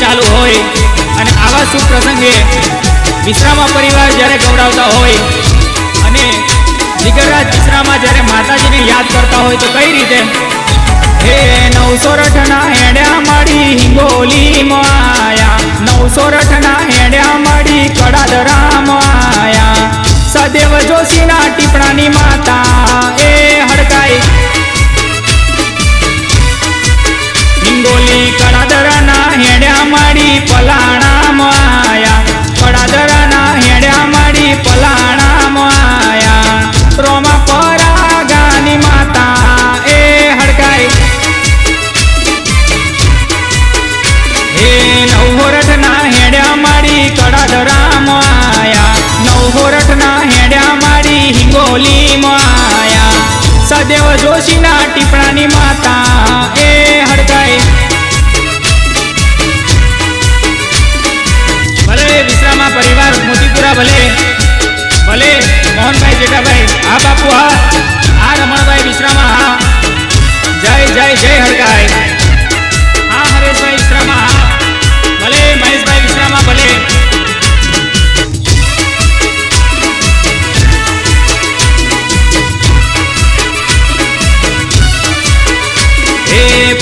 चालू होय अने आवा शुभ प्रसंगे विश्रामा परिवार ज्यारे गौरवता होय अने जिगरराज विश्रामा ज्यारे माताजी ने याद करता होय तो कई रीते हे 908 ना हेड्या माड़ी हिंगोली माया 908 ना हेड्या माड़ी कड़ादरा माया सदैव जोशी ना टीपणानी माता ए हड़काई हिंगोली कड़ादरा ना हेड्या माड़ी पलाणा माया कड़ादरा ना हेड्या माड़ी पलाणा माया रोमा परागानी माता ए हड़काई हे 908 ना हेड्या माड़ी कड़ादरा माया 908 ना हेड्या माड़ी हिंगोली माया सदैव जोशी ना टीपणानी माता ए हड़काई भले विश्रामा परिवार मोतीपुरा भले भले मोहन भाई जेठा भाई आ बापू आ रमण भाई विश्रामा जय जय जय हड़काई हाँ हरेश भाई विश्रामा भले महेश भाई विश्रामा भले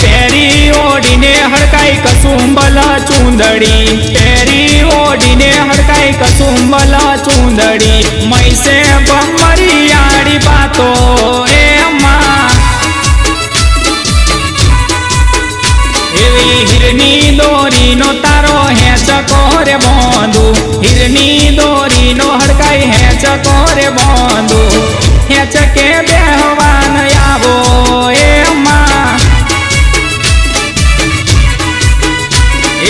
पेरी ओढ़ीने हड़काई कसुंबल चूंदड़ी पेरी ओढ़ीने हड़काई कसुंबल चूंदड़ी मैसे बमरियाड़ी बातो ए अम्मा एवी हिरनी दोरी नो तारो है चकोरे बोंदू हिरनी दोरी नो हड़काई है चकोरे बोंदू है चके बेहवान आवो ए अम्मा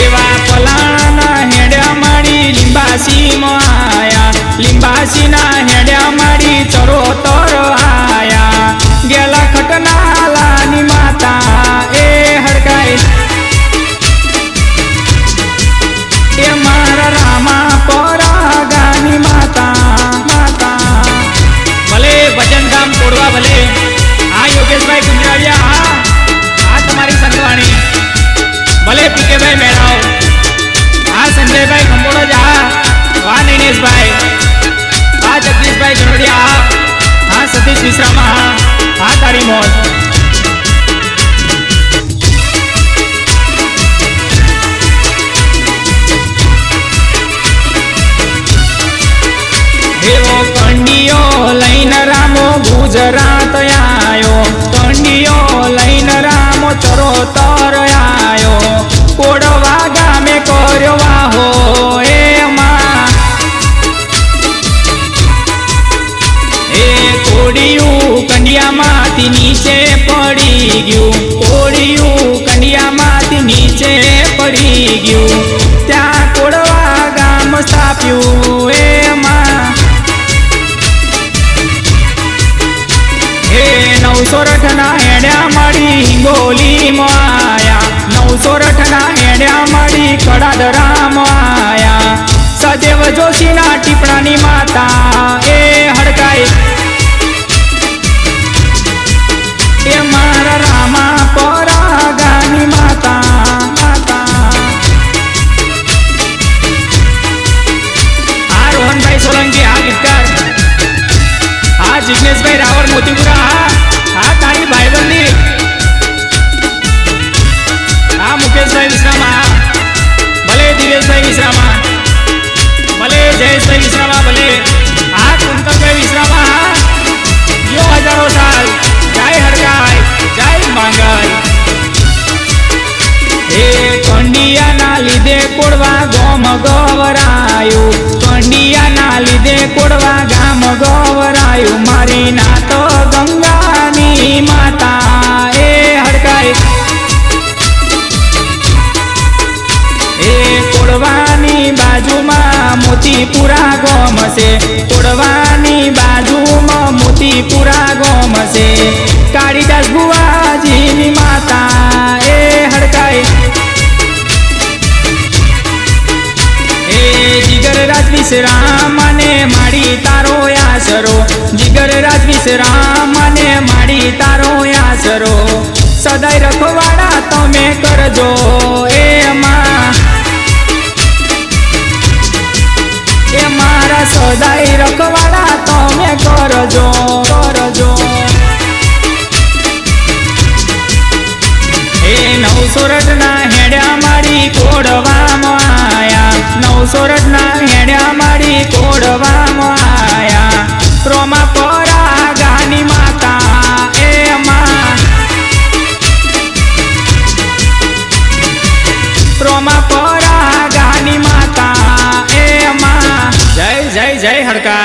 एवा पलाणा हेड्या माड़ी लिंबासी माया लिंबासी ना हेड्या माड़ी चरोतर आया गेला खटनालानी माता ए हड़काई ए मारा रामा परागानी माता माता भले भजन धाम कोड़वा भले आ योगेश भाई गुंजराड़िया आ तुम्हारी संगवाणी भले पीके भाई मेराव हाँ संजय भाई कंबोड़ा जा वहाँ नीनेश भाई हाँ जगदीश भाई गनोड़िया हाँ सतीश विश्रामा हाँ तारी मौज एवो कंडियो लईन रामो गुजरात आयो कंडियो लईन रामो चरोतर आयो कोड़वा गामे करवा हो ए मां ए कोड़ियू कंडिया माती नीचे पड़ी गयू कोड़ियू कंडिया माती नीचे पड़ी गयू त्या कोड़वा गाम स्थाप्यू ए मां हे 908 ना हेड्या माड़ी हिंगोली माया 908 ना हेड्या माड़ी कड़ादरा माया सदैव जोशी ना टीपणानी माता ए हड़काई ए मारा रामा परागानी माता माता आ रोहन भाई सोलंकी आ गीतकार आ जिग्नेश भाई रावल मोतीपुरा आ तारी भाईबंदी आ मुकेश भाई विश्रामा भले दिवेश भाई विश्रामा भले जयेश भाई विश्रामा भले आ कुंतल भाई विश्रामा यो हजारों साल जय हड़काई जय मांगल हे कंडिया ना लीधे कोड़वा गोम गवरायु कंडिया ना लीधे कोड़वा गाम गवरायु मारी ना तो गंगानी माता ए हड़काई ए कोड़वानी बाजू में मोतीपुरा गोम से कोड़वानी बाजू में मोतीपुरा गोम से कालिदास बुआजी नी माता ए हड़काई जिगरराज विश्राम ने माड़ी तारो आसरो जिगरराज विश्राम ने माड़ी तारो आसरो सदाय रखवाड़ा तमे करजो ए मां સોરઠના હેડ્યા મારી કોડવામાં આયા, 9 સોરઠના હેડ્યા મારી કોડવામાં આયા. રોમા પરા ગાની માતા એ માં, રોમા પરા ગાની માતા એ માં. જય જય જય હડકા.